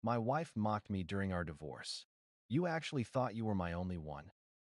My wife mocked me during our divorce. You actually thought you were my only one.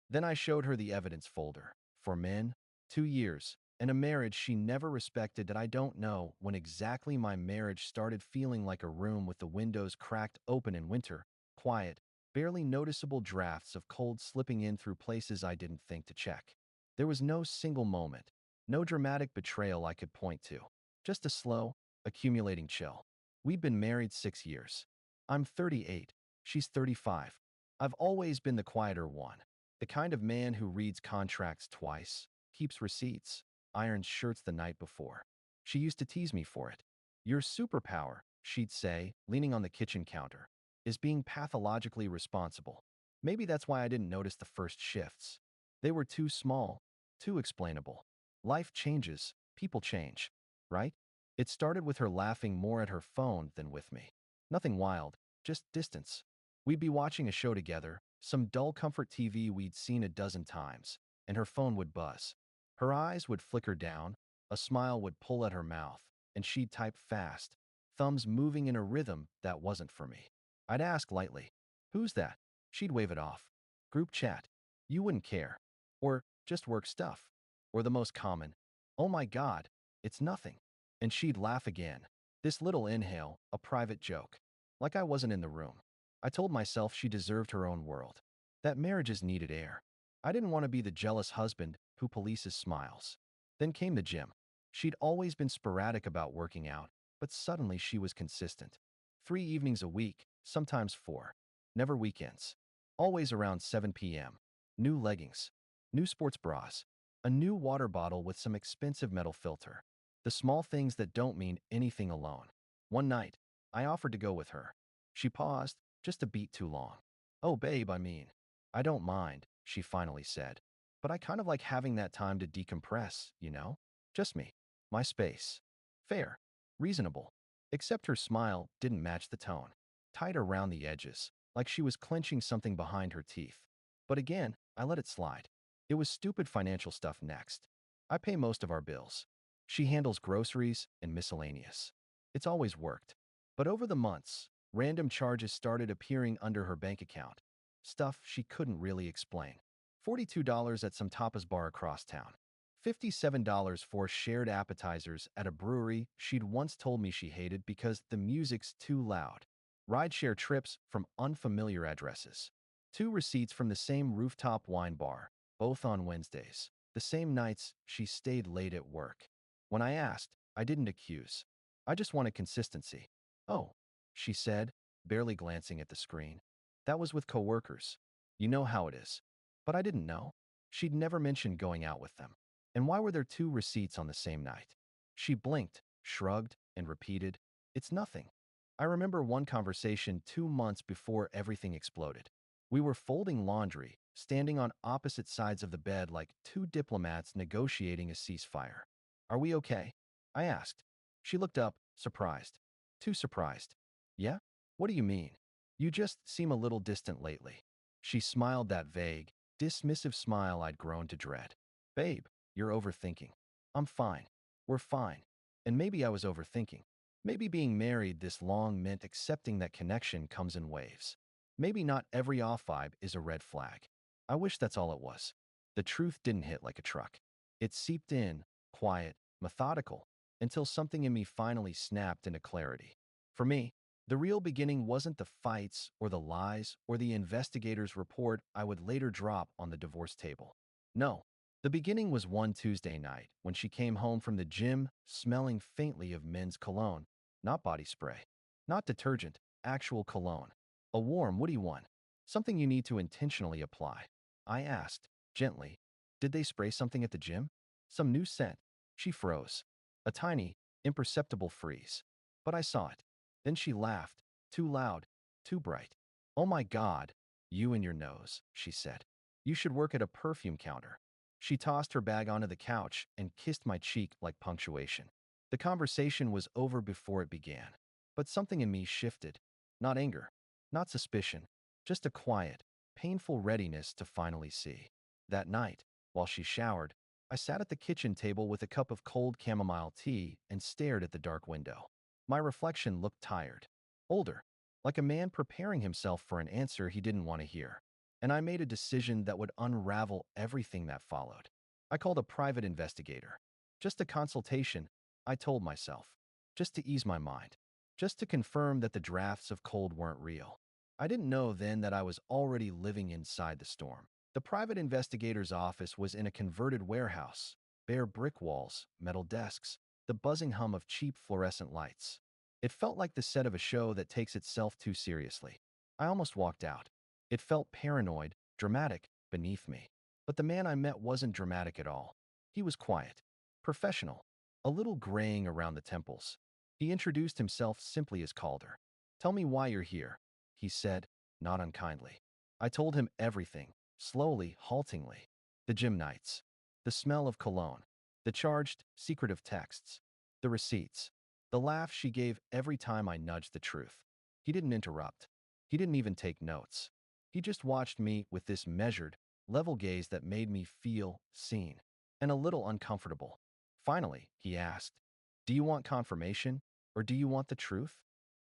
Then I showed her the evidence folder. For men, 2 years, and a marriage she never respected. That I don't know when exactly my marriage started feeling like a room with the windows cracked open in winter, quiet, barely noticeable drafts of cold slipping in through places I didn't think to check. There was no single moment, no dramatic betrayal I could point to. Just a slow, accumulating chill. We'd been married 6 years. I'm 38. She's 35. I've always been the quieter one. The kind of man who reads contracts twice, keeps receipts, irons shirts the night before. She used to tease me for it. Your superpower, she'd say, leaning on the kitchen counter, is being pathologically responsible. Maybe that's why I didn't notice the first shifts. They were too small, too explainable. Life changes, people change, right? It started with her laughing more at her phone than with me. Nothing wild, just distance. We'd be watching a show together, some dull comfort TV we'd seen a dozen times, and her phone would buzz. Her eyes would flicker down, a smile would pull at her mouth, and she'd type fast, thumbs moving in a rhythm that wasn't for me. I'd ask lightly, "Who's that?" She'd wave it off. "Group chat. You wouldn't care." Or, "Just work stuff." Or the most common, "Oh my God, it's nothing." And she'd laugh again. This little inhale, a private joke. Like I wasn't in the room. I told myself she deserved her own world. That marriages needed air. I didn't want to be the jealous husband who polices smiles. Then came the gym. She'd always been sporadic about working out, but suddenly she was consistent. 3 evenings a week, sometimes 4. Never weekends. Always around 7 p.m. New leggings. New sports bras. A new water bottle with some expensive metal filter. The small things that don't mean anything alone. One night, I offered to go with her. She paused, just a beat too long. "Oh, babe, I don't mind," she finally said. "But I kind of like having that time to decompress, you know? Just me. My space." Fair. Reasonable. Except her smile didn't match the tone. Tight around the edges, like she was clenching something behind her teeth. But again, I let it slide. It was stupid financial stuff next. I pay most of our bills. She handles groceries and miscellaneous. It's always worked. But over the months, random charges started appearing under her bank account. Stuff she couldn't really explain. $42 at some tapas bar across town. $57 for shared appetizers at a brewery she'd once told me she hated because the music's too loud. Rideshare trips from unfamiliar addresses. 2 receipts from the same rooftop wine bar, both on Wednesdays. The same nights she stayed late at work. When I asked, I didn't accuse. I just wanted consistency. "Oh," she said, barely glancing at the screen. "That was with coworkers. You know how it is." But I didn't know. She'd never mentioned going out with them. And why were there 2 receipts on the same night? She blinked, shrugged, and repeated, "It's nothing." I remember one conversation 2 months before everything exploded. We were folding laundry, standing on opposite sides of the bed like 2 diplomats negotiating a ceasefire. "Are we okay?" I asked. She looked up, surprised. Too surprised. "Yeah? What do you mean? You just seem a little distant lately." She smiled, that vague, dismissive smile I'd grown to dread. "Babe, you're overthinking." "I'm fine. We're fine." And maybe I was overthinking. Maybe being married this long meant accepting that connection comes in waves. Maybe not every off vibe is a red flag. I wish that's all it was. The truth didn't hit like a truck. It seeped in, quiet, methodical, until something in me finally snapped into clarity. For me, the real beginning wasn't the fights or the lies or the investigator's report I would later drop on the divorce table. No, the beginning was one Tuesday night when she came home from the gym smelling faintly of men's cologne, not body spray, not detergent, actual cologne. A warm, woody one. Something you need to intentionally apply. I asked, gently, "Did they spray something at the gym? Some new scent?" She froze. A tiny, imperceptible freeze. But I saw it. Then she laughed, too loud, too bright. "Oh my God, you and your nose," she said. "You should work at a perfume counter." She tossed her bag onto the couch and kissed my cheek like punctuation. The conversation was over before it began. But something in me shifted. Not anger, not suspicion, just a quiet, painful readiness to finally see. That night, while she showered, I sat at the kitchen table with a cup of cold chamomile tea and stared at the dark window. My reflection looked tired. Older. like a man preparing himself for an answer he didn't want to hear. And I made a decision that would unravel everything that followed. I called a private investigator. Just a consultation, I told myself. Just to ease my mind. Just to confirm that the drafts of cold weren't real. I didn't know then that I was already living inside the storm. The private investigator's office was in a converted warehouse. Bare brick walls, metal desks, the buzzing hum of cheap fluorescent lights. It felt like the set of a show that takes itself too seriously. I almost walked out. It felt paranoid, dramatic, beneath me. But the man I met wasn't dramatic at all. He was quiet, professional, a little graying around the temples. He introduced himself simply as Calder. "Tell me why you're here," he said, not unkindly. I told him everything, slowly, haltingly. The gym nights, the smell of cologne, the charged, secretive texts, the receipts, the laugh she gave every time I nudged the truth. He didn't interrupt. He didn't even take notes. He just watched me with this measured, level gaze that made me feel seen and a little uncomfortable. Finally, he asked, "Do you want confirmation or do you want the truth?"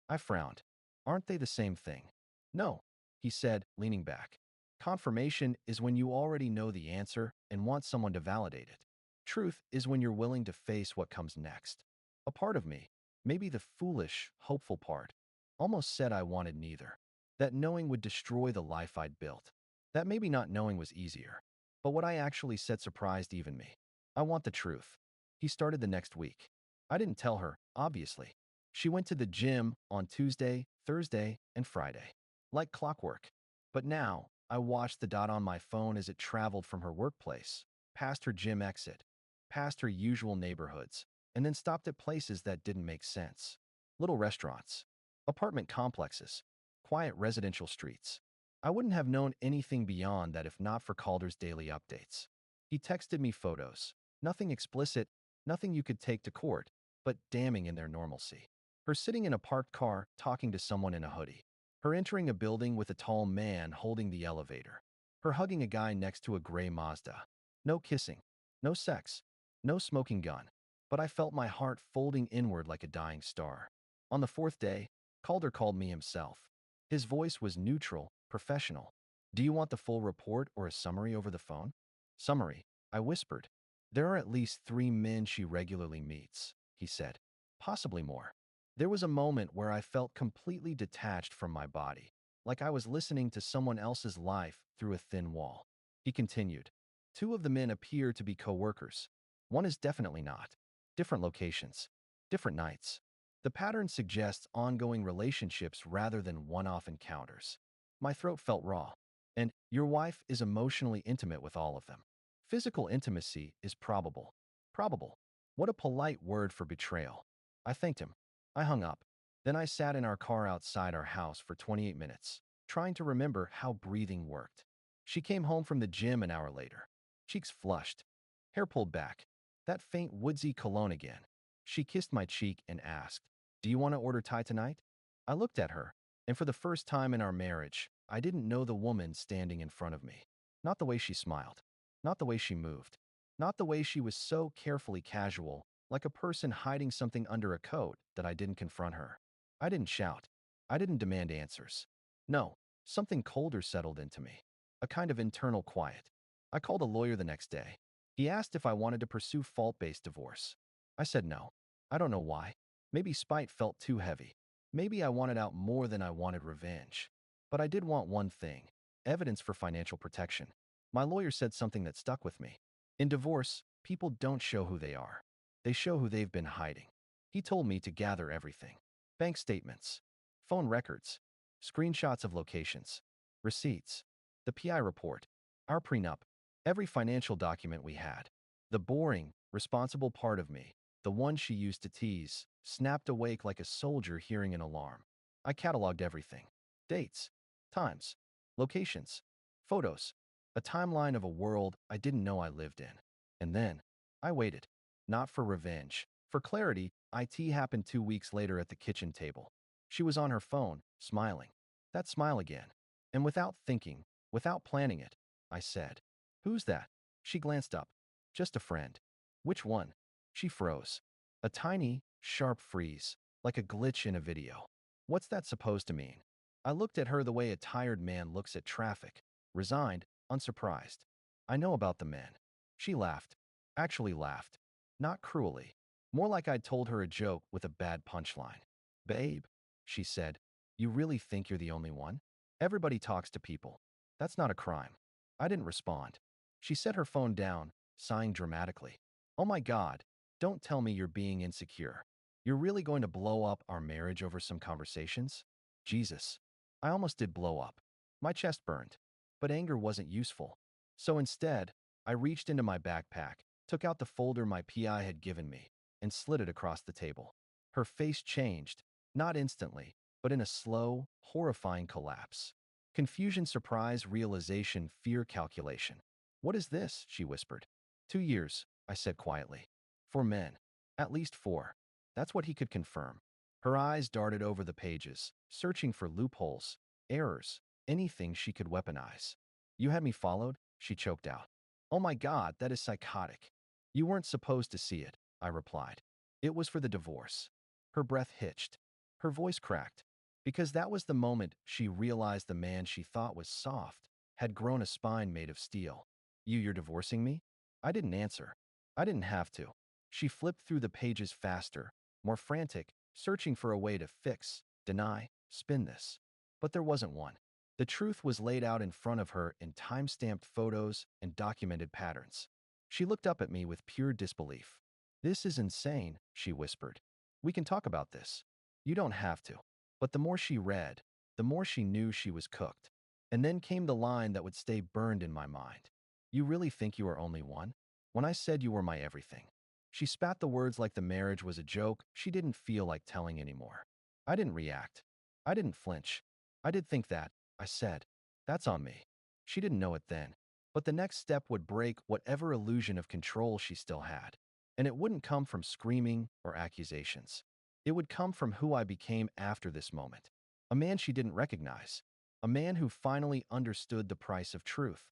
I frowned. "Aren't they the same thing?" "No," he said, leaning back. "Confirmation is when you already know the answer and want someone to validate it. Truth is when you're willing to face what comes next." A part of me, maybe the foolish, hopeful part, almost said I wanted neither. That knowing would destroy the life I'd built. That maybe not knowing was easier. But what I actually said surprised even me. "I want the truth." He started the next week. I didn't tell her, obviously. She went to the gym on Tuesday, Thursday, and Friday. Like clockwork. But now, I watched the dot on my phone as it traveled from her workplace, past her gym exit, past her usual neighborhoods, and then stopped at places that didn't make sense. Little restaurants, apartment complexes, quiet residential streets. I wouldn't have known anything beyond that if not for Calder's daily updates. He texted me photos. Nothing explicit, nothing you could take to court, but damning in their normalcy. Her sitting in a parked car, talking to someone in a hoodie. Her entering a building with a tall man holding the elevator. Her hugging a guy next to a gray Mazda. No kissing. No sex. No smoking gun. But I felt my heart folding inward like a dying star. On the fourth day, Calder called me himself. His voice was neutral, professional. "Do you want the full report or a summary over the phone?" "Summary," I whispered. "There are at least 3 men she regularly meets," he said. "Possibly more." There was a moment where I felt completely detached from my body, like I was listening to someone else's life through a thin wall. He continued, "2 of the men appear to be co-workers. One is definitely not. Different locations, different nights. The pattern suggests ongoing relationships rather than one-off encounters." My throat felt raw. "And your wife is emotionally intimate with all of them." "Physical intimacy is probable." Probable. What a polite word for betrayal. I thanked him. I hung up. Then I sat in our car outside our house for 28 minutes, trying to remember how breathing worked. She came home from the gym an hour later. Cheeks flushed. Hair pulled back. That faint woodsy cologne again. She kissed my cheek and asked, "Do you want to order Thai tonight?" I looked at her, and for the first time in our marriage, I didn't know the woman standing in front of me. Not the way she smiled. Not the way she moved. Not the way she was so carefully casual, like a person hiding something under a coat that I didn't confront her. I didn't shout. I didn't demand answers. No, something colder settled into me. A kind of internal quiet. I called a lawyer the next day. He asked if I wanted to pursue fault-based divorce. I said no. I don't know why. Maybe spite felt too heavy. Maybe I wanted out more than I wanted revenge. But I did want one thing: evidence for financial protection. My lawyer said something that stuck with me. In divorce, people don't show who they are. They show who they've been hiding. He told me to gather everything: bank statements, phone records, screenshots of locations, receipts, the PI report, our prenup, every financial document we had. The boring, responsible part of me, the one she used to tease, snapped awake like a soldier hearing an alarm. I cataloged everything: dates, times, locations, photos, a timeline of a world I didn't know I lived in. And then, I waited. Not for revenge. For clarity. IT happened 2 weeks later at the kitchen table. She was on her phone, smiling. That smile again. And without thinking, without planning it, I said, "Who's that?" She glanced up. "Just a friend." "Which one?" She froze. A tiny, sharp freeze, like a glitch in a video. "What's that supposed to mean?" I looked at her the way a tired man looks at traffic, resigned, unsurprised. I know about the men. She laughed. Actually laughed. Not cruelly. More like I'd told her a joke with a bad punchline. Babe, she said, you really think you're the only one? Everybody talks to people. That's not a crime. I didn't respond. She set her phone down, sighing dramatically. Oh my God, don't tell me you're being insecure. You're really going to blow up our marriage over some conversations? Jesus. I almost did blow up. My chest burned. But anger wasn't useful. So instead, I reached into my backpack, took out the folder my PI had given me, and slid it across the table. Her face changed, not instantly, but in a slow, horrifying collapse. Confusion, surprise, realization, fear, calculation. What is this? She whispered. 2 years, I said quietly. 4 men. At least 4. That's what he could confirm. Her eyes darted over the pages, searching for loopholes, errors, anything she could weaponize. You had me followed? She choked out. Oh my God, that is psychotic. You weren't supposed to see it, I replied. It was for the divorce. Her breath hitched. Her voice cracked. Because that was the moment she realized the man she thought was soft had grown a spine made of steel. You're divorcing me? I didn't answer. I didn't have to. She flipped through the pages faster, more frantic, searching for a way to fix, deny, spin this. But there wasn't one. The truth was laid out in front of her in time-stamped photos and documented patterns. She looked up at me with pure disbelief. This is insane, she whispered. We can talk about this. You don't have to. But the more she read, the more she knew she was cooked. And then came the line that would stay burned in my mind. You really think you are only one? When I said you were my everything. She spat the words like the marriage was a joke she didn't feel like telling anymore. I didn't react. I didn't flinch. I did think that, I said. That's on me. She didn't know it then. But the next step would break whatever illusion of control she still had. And it wouldn't come from screaming or accusations. It would come from who I became after this moment. A man she didn't recognize. A man who finally understood the price of truth.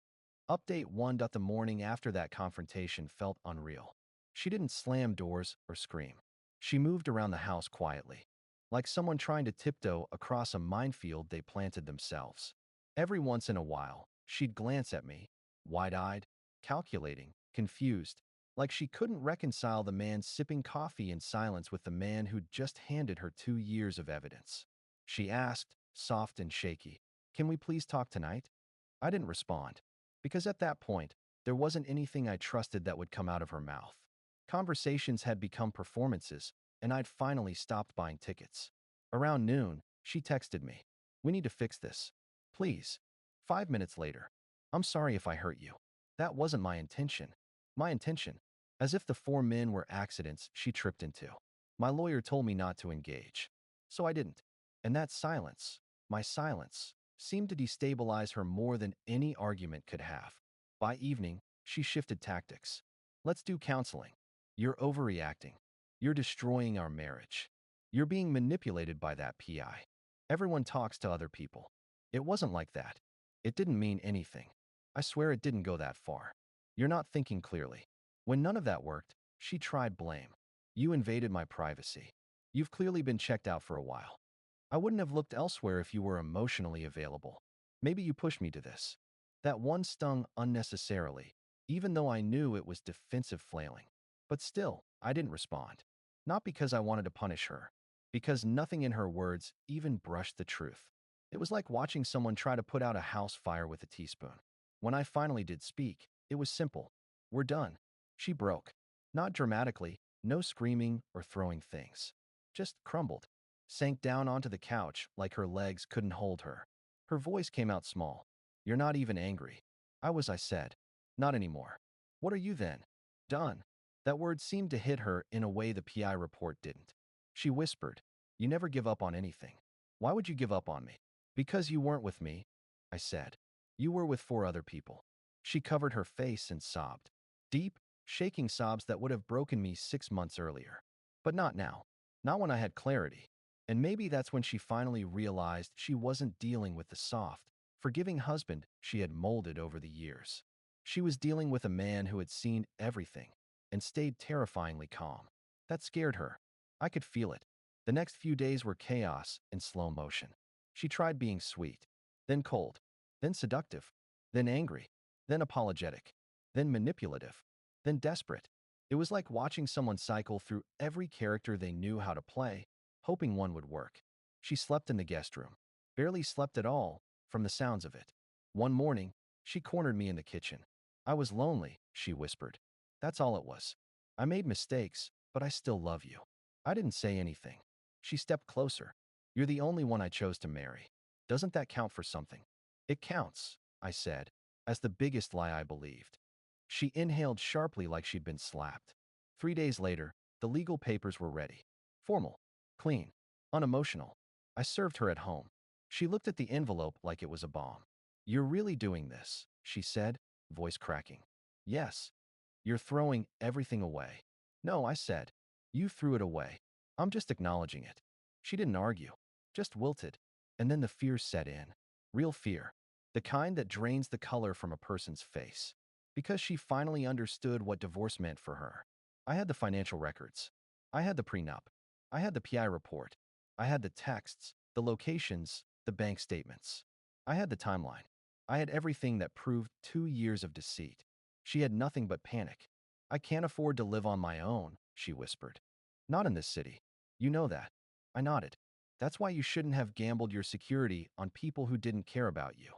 Update 1. The morning after that confrontation felt unreal. She didn't slam doors or scream. She moved around the house quietly, like someone trying to tiptoe across a minefield they planted themselves. Every once in a while, she'd glance at me, wide-eyed, calculating, confused, like she couldn't reconcile the man sipping coffee in silence with the man who'd just handed her 2 years of evidence. She asked, soft and shaky, "Can we please talk tonight?" I didn't respond, because at that point, there wasn't anything I trusted that would come out of her mouth. Conversations had become performances, and I'd finally stopped buying tickets. Around noon, she texted me. We need to fix this. Please. 5 minutes later. I'm sorry if I hurt you. That wasn't my intention. My intention. As if the 4 men were accidents she tripped into. My lawyer told me not to engage. So I didn't. And that silence, my silence, seemed to destabilize her more than any argument could have. By evening, she shifted tactics. Let's do counseling. You're overreacting. You're destroying our marriage. You're being manipulated by that PI. Everyone talks to other people. It wasn't like that. It didn't mean anything. I swear it didn't go that far. You're not thinking clearly. When none of that worked, she tried blame. You invaded my privacy. You've clearly been checked out for a while. I wouldn't have looked elsewhere if you were emotionally available. Maybe you pushed me to this. That one stung unnecessarily, even though I knew it was defensive flailing. But still, I didn't respond. Not because I wanted to punish her, because nothing in her words even brushed the truth. It was like watching someone try to put out a house fire with a teaspoon. When I finally did speak, it was simple. We're done. She broke. Not dramatically, no screaming or throwing things. Just crumbled. Sank down onto the couch like her legs couldn't hold her. Her voice came out small. You're not even angry. I said. Not anymore. What are you then? Done. That word seemed to hit her in a way the PI report didn't. She whispered, you never give up on anything. Why would you give up on me? Because you weren't with me, I said. You were with 4 other people. She covered her face and sobbed. Deep, shaking sobs that would have broken me 6 months earlier. But not now. Not when I had clarity. And maybe that's when she finally realized she wasn't dealing with the soft, forgiving husband she had molded over the years. She was dealing with a man who had seen everything and stayed terrifyingly calm. That scared her. I could feel it. The next few days were chaos in slow motion. She tried being sweet, then cold, then seductive, then angry, then apologetic, then manipulative, then desperate. It was like watching someone cycle through every character they knew how to play, hoping one would work. She slept in the guest room, barely slept at all, from the sounds of it. One morning, she cornered me in the kitchen. I was lonely, she whispered. That's all it was. I made mistakes, but I still love you. I didn't say anything. She stepped closer. You're the only one I chose to marry. Doesn't that count for something? It counts, I said, as the biggest lie I believed. She inhaled sharply like she'd been slapped. 3 days later, the legal papers were ready. Formal, clean, unemotional. I served her at home. She looked at the envelope like it was a bomb. You're really doing this, she said, voice cracking. Yes. You're throwing everything away. No, I said. You threw it away. I'm just acknowledging it. She didn't argue, just wilted. And then the fear set in. Real fear. The kind that drains the color from a person's face. Because she finally understood what divorce meant for her. I had the financial records. I had the prenup. I had the PI report. I had the texts, the locations, the bank statements. I had the timeline. I had everything that proved 2 years of deceit. She had nothing but panic. I can't afford to live on my own, she whispered. Not in this city. You know that. I nodded. That's why you shouldn't have gambled your security on people who didn't care about you.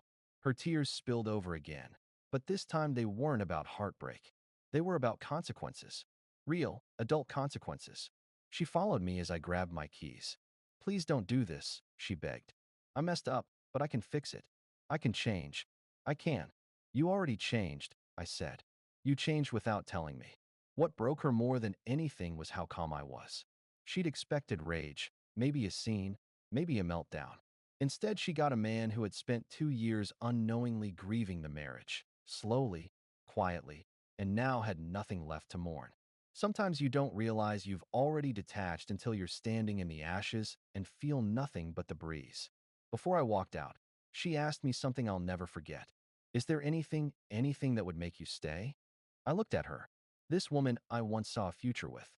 Her tears spilled over again. But this time they weren't about heartbreak. They were about consequences. Real, adult consequences. She followed me as I grabbed my keys. Please don't do this, she begged. I messed up, but I can fix it. I can change. I can. You already changed, I said. You changed without telling me. What broke her more than anything was how calm I was. She'd expected rage, maybe a scene, maybe a meltdown. Instead, she got a man who had spent 2 years unknowingly grieving the marriage, slowly, quietly, and now had nothing left to mourn. Sometimes you don't realize you've already detached until you're standing in the ashes and feel nothing but the breeze. Before I walked out, she asked me something I'll never forget. Is there anything that would make you stay? I looked at her. This woman I once saw a future with.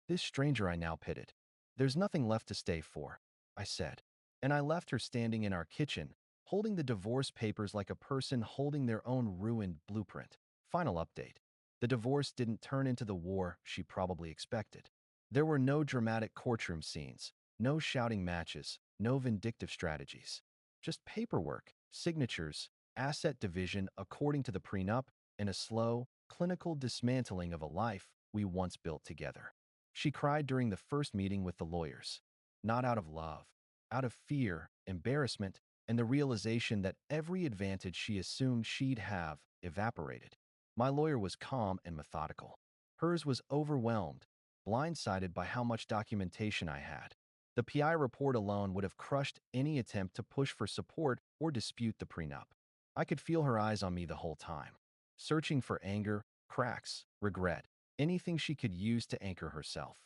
This stranger I now pitted. There's nothing left to stay for, I said. And I left her standing in our kitchen, holding the divorce papers like a person holding their own ruined blueprint. Final update. The divorce didn't turn into the war she probably expected. There were no dramatic courtroom scenes, no shouting matches, no vindictive strategies. Just paperwork, signatures, asset division according to the prenup, and a slow, clinical dismantling of a life we once built together. She cried during the first meeting with the lawyers. Not out of love, out of fear, embarrassment, and the realization that every advantage she assumed she'd have evaporated. My lawyer was calm and methodical. Hers was overwhelmed, blindsided by how much documentation I had. The PI report alone would have crushed any attempt to push for support or dispute the prenup. I could feel her eyes on me the whole time, searching for anger, cracks, regret, anything she could use to anchor herself.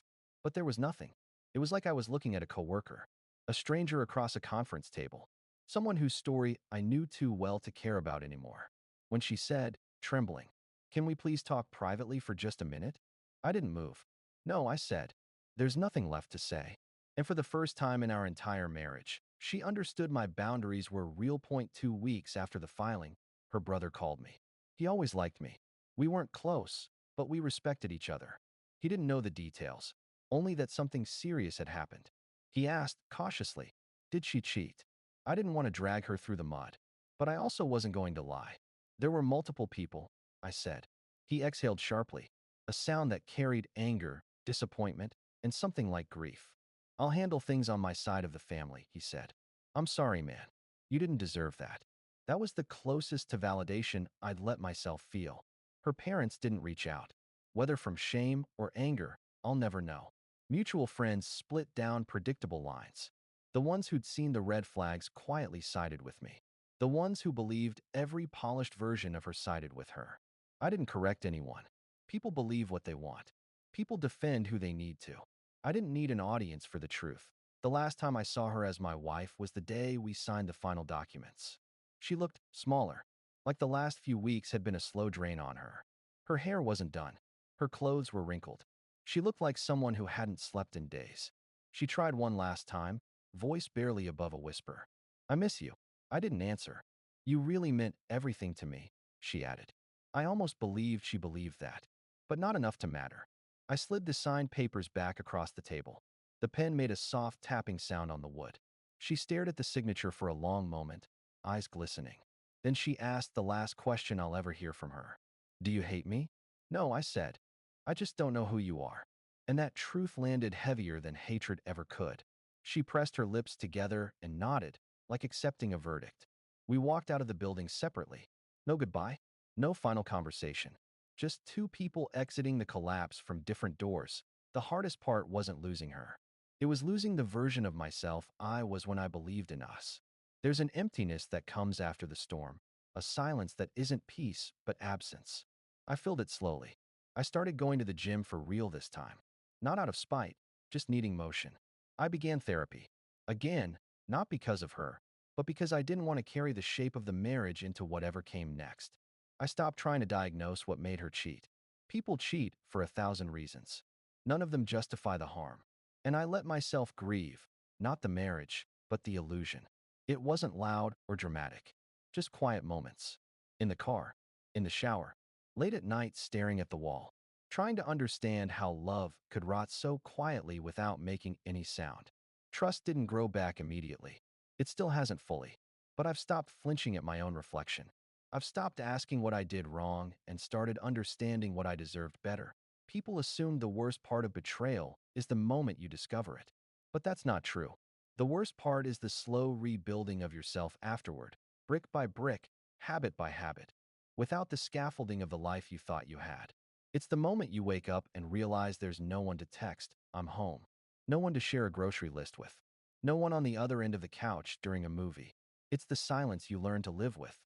But there was nothing. It was like I was looking at a coworker, a stranger across a conference table, someone whose story I knew too well to care about anymore. When she said, trembling, "Can we please talk privately for just a minute?" I didn't move. No, I said, "There's nothing left to say." And for the first time in our entire marriage, she understood my boundaries were real. 2 weeks after the filing, her brother called me. He always liked me. We weren't close, but we respected each other. He didn't know the details, only that something serious had happened. He asked, cautiously, did she cheat? I didn't want to drag her through the mud, but I also wasn't going to lie. There were multiple people, I said. He exhaled sharply, a sound that carried anger, disappointment, and something like grief. I'll handle things on my side of the family, he said. I'm sorry, man. You didn't deserve that. That was the closest to validation I'd let myself feel. Her parents didn't reach out. Whether from shame or anger, I'll never know. Mutual friends split down predictable lines. The ones who'd seen the red flags quietly sided with me. The ones who believed every polished version of her sided with her. I didn't correct anyone. People believe what they want. People defend who they need to. I didn't need an audience for the truth. The last time I saw her as my wife was the day we signed the final documents. She looked smaller, like the last few weeks had been a slow drain on her. Her hair wasn't done. Her clothes were wrinkled. She looked like someone who hadn't slept in days. She tried one last time, voice barely above a whisper. I miss you. I didn't answer. You really meant everything to me, she added. I almost believed she believed that, but not enough to matter. I slid the signed papers back across the table. The pen made a soft tapping sound on the wood. She stared at the signature for a long moment, eyes glistening. Then she asked the last question I'll ever hear from her. Do you hate me? No, I said. I just don't know who you are. And that truth landed heavier than hatred ever could. She pressed her lips together and nodded, like accepting a verdict. We walked out of the building separately. No goodbye, no final conversation. Just two people exiting the collapse from different doors. The hardest part wasn't losing her. It was losing the version of myself I was when I believed in us. There's an emptiness that comes after the storm, a silence that isn't peace but absence. I filled it slowly. I started going to the gym for real this time. Not out of spite, just needing motion. I began therapy. Again, not because of her, but because I didn't want to carry the shape of the marriage into whatever came next. I stopped trying to diagnose what made her cheat. People cheat for 1,000 reasons. None of them justify the harm. And I let myself grieve, not the marriage, but the illusion. It wasn't loud or dramatic, just quiet moments. In the car, in the shower, late at night staring at the wall, trying to understand how love could rot so quietly without making any sound. Trust didn't grow back immediately. It still hasn't fully. But I've stopped flinching at my own reflection. I've stopped asking what I did wrong and started understanding what I deserved better. People assume the worst part of betrayal is the moment you discover it. But that's not true. The worst part is the slow rebuilding of yourself afterward, brick by brick, habit by habit, without the scaffolding of the life you thought you had. It's the moment you wake up and realize there's no one to text, "I'm home." No one to share a grocery list with. No one on the other end of the couch during a movie. It's the silence you learn to live with.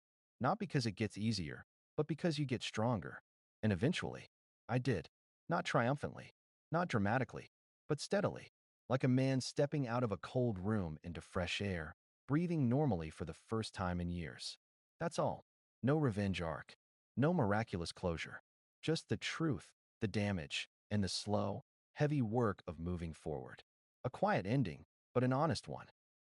Not because it gets easier, but because you get stronger. And eventually, I did. Not triumphantly, not dramatically, but steadily. Like a man stepping out of a cold room into fresh air, breathing normally for the first time in years. That's all. No revenge arc. No miraculous closure. Just the truth, the damage, and the slow, heavy work of moving forward. A quiet ending, but an honest one.